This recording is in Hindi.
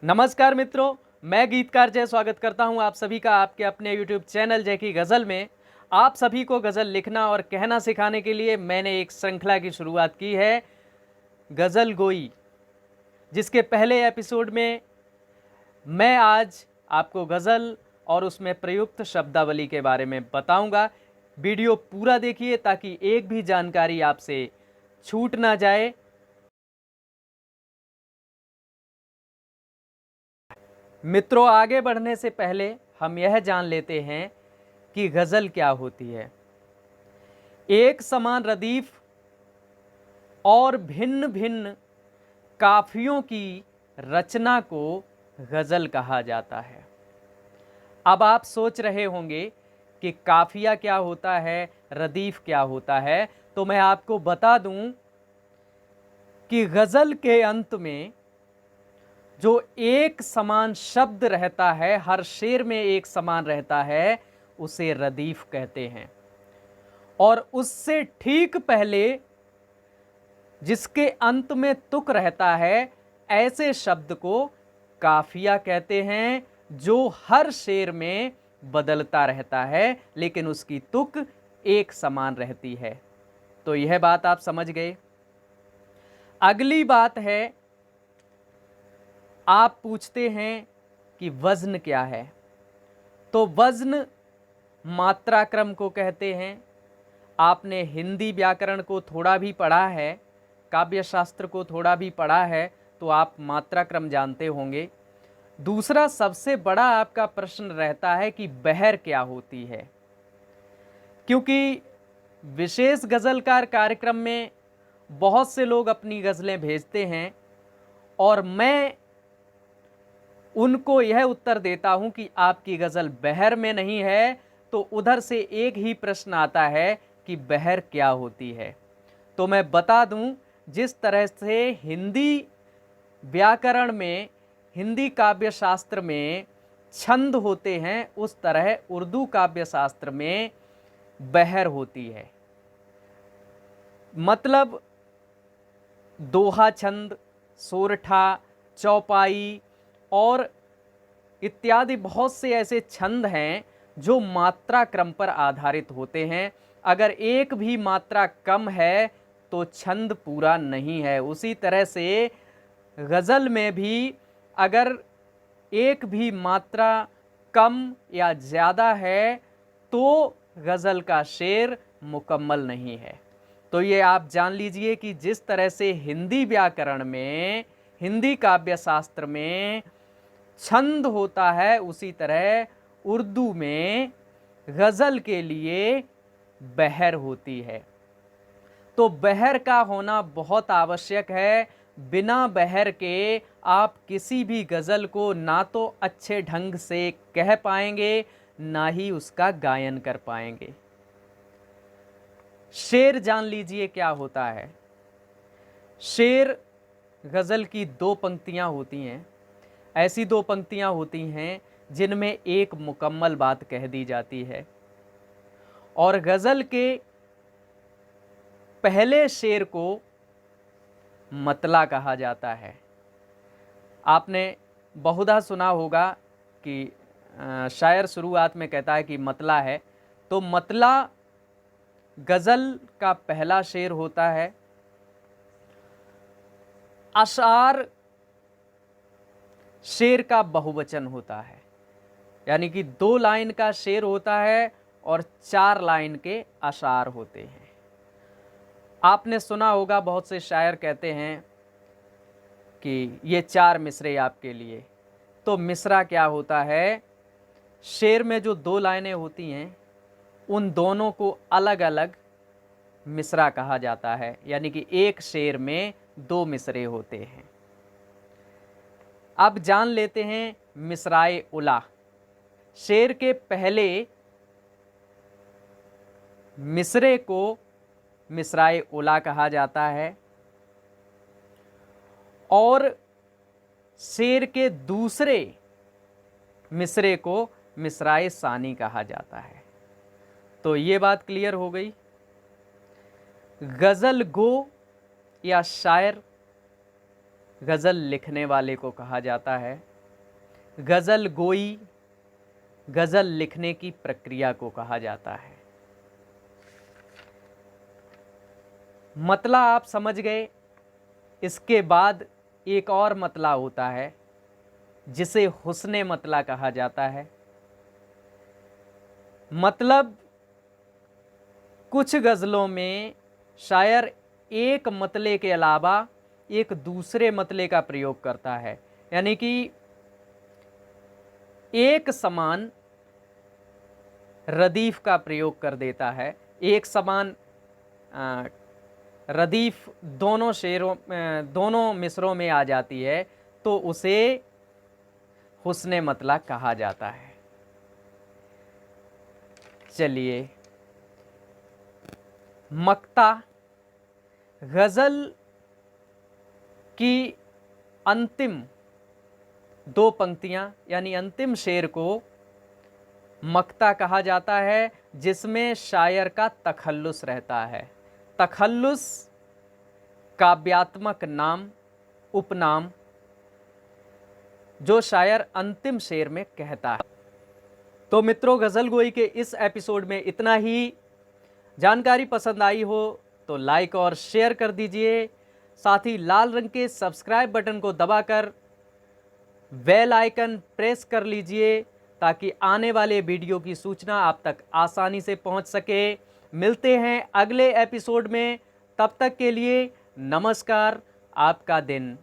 नमस्कार मित्रों, मैं गीतकार जय स्वागत करता हूं आप सभी का आपके अपने YouTube चैनल जय की गज़ल में। आप सभी को गज़ल लिखना और कहना सिखाने के लिए मैंने एक श्रृंखला की शुरुआत की है, गज़ल गोई, जिसके पहले एपिसोड में मैं आज आपको गज़ल और उसमें प्रयुक्त शब्दावली के बारे में बताऊंगा। वीडियो पूरा देखिए ताकि एक भी जानकारी आपसे छूट ना जाए। मित्रों, आगे बढ़ने से पहले हम यह जान लेते हैं कि गज़ल क्या होती है। एक समान रदीफ और भिन्न भिन्न काफियों की रचना को गज़ल कहा जाता है। अब आप सोच रहे होंगे कि काफिया क्या होता है, रदीफ क्या होता है, तो मैं आपको बता दूं कि गज़ल के अंत में जो एक समान शब्द रहता है, हर शेर में एक समान रहता है, उसे रदीफ कहते हैं। और उससे ठीक पहले जिसके अंत में तुक रहता है, ऐसे शब्द को काफिया कहते हैं, जो हर शेर में बदलता रहता है लेकिन उसकी तुक एक समान रहती है। तो यह बात आप समझ गए। अगली बात है, आप पूछते हैं कि वज़्न क्या है। तो वज़्न मात्रा क्रम को कहते हैं। आपने हिंदी व्याकरण को थोड़ा भी पढ़ा है, काव्य शास्त्र को थोड़ा भी पढ़ा है, तो आप मात्रा क्रम जानते होंगे। दूसरा सबसे बड़ा आपका प्रश्न रहता है कि बहर क्या होती है, क्योंकि विशेष गज़लकार कार्यक्रम में बहुत से लोग अपनी गज़लें भेजते हैं और मैं उनको यह उत्तर देता हूं कि आपकी गज़ल बहर में नहीं है, तो उधर से एक ही प्रश्न आता है कि बहर क्या होती है। तो मैं बता दूं, जिस तरह से हिंदी व्याकरण में, हिंदी काव्य शास्त्र में छंद होते हैं, उस तरह उर्दू काव्य शास्त्र में बहर होती है। मतलब दोहा छंद, सोरठा, चौपाई और इत्यादि बहुत से ऐसे छंद हैं जो मात्रा क्रम पर आधारित होते हैं। अगर एक भी मात्रा कम है तो छंद पूरा नहीं है। उसी तरह से गज़ल में भी अगर एक भी मात्रा कम या ज़्यादा है तो गज़ल का शेर मुकम्मल नहीं है। तो ये आप जान लीजिए कि जिस तरह से हिंदी व्याकरण में, हिंदी काव्य शास्त्र में छंद होता है, उसी तरह उर्दू में गज़ल के लिए बहर होती है। तो बहर का होना बहुत आवश्यक है। बिना बहर के आप किसी भी गज़ल को ना तो अच्छे ढंग से कह पाएंगे, ना ही उसका गायन कर पाएंगे। शेर जान लीजिए क्या होता है। शेर गज़ल की दो पंक्तियां होती हैं। ऐसी दो पंक्तियां होती हैं जिनमें एक मुकम्मल बात कह दी जाती है, और गज़ल के पहले शेर को मतला कहा जाता है। आपने बहुधा सुना होगा कि शायर शुरुआत में कहता है कि मतला है, तो मतला गज़ल का पहला शेर होता है। अशार शेर का बहुवचन होता है, यानी कि 2 लाइन का शेर होता है और 4 लाइन के अशार होते हैं। आपने सुना होगा बहुत से शायर कहते हैं कि ये 4 मिसरे आपके लिए। तो मिसरा क्या होता है? शेर में जो 2 लाइनें होती हैं, उन दोनों को अलग अलग मिसरा कहा जाता है, यानी कि एक शेर में 2 मिसरे होते हैं। अब जान लेते हैं मिसराए उला। शेर के पहले मिसरे को मिसराए उला कहा जाता है और शेर के दूसरे मिसरे को मिसराए सानी कहा जाता है। तो ये बात क्लियर हो गई। गज़ल गो या शायर गज़ल लिखने वाले को कहा जाता है। गज़ल गोई गज़ल लिखने की प्रक्रिया को कहा जाता है। मतला आप समझ गए। इसके बाद एक और मतला होता है जिसे हुस्ने मतला कहा जाता है। मतलब कुछ गज़लों में शायर एक मतले के अलावा एक दूसरे मतले का प्रयोग करता है, यानी कि एक समान रदीफ का प्रयोग कर देता है। एक समान रदीफ दोनों मिसरों में आ जाती है तो उसे हुस्ने मतला कहा जाता है। चलिए, मक्ता गज़ल की अंतिम दो पंक्तियां यानी अंतिम शेर को मक्ता कहा जाता है, जिसमें शायर का तखल्लुस रहता है। तखल्लुस काव्यात्मक नाम, उपनाम जो शायर अंतिम शेर में कहता है। तो मित्रों, गज़ल गोई के इस एपिसोड में इतना ही। जानकारी पसंद आई हो तो लाइक और शेयर कर दीजिए। साथ ही लाल रंग के सब्सक्राइब बटन को दबाकर बेल आइकन प्रेस कर लीजिए ताकि आने वाले वीडियो की सूचना आप तक आसानी से पहुंच सके। मिलते हैं अगले एपिसोड में, तब तक के लिए नमस्कार। आपका दिन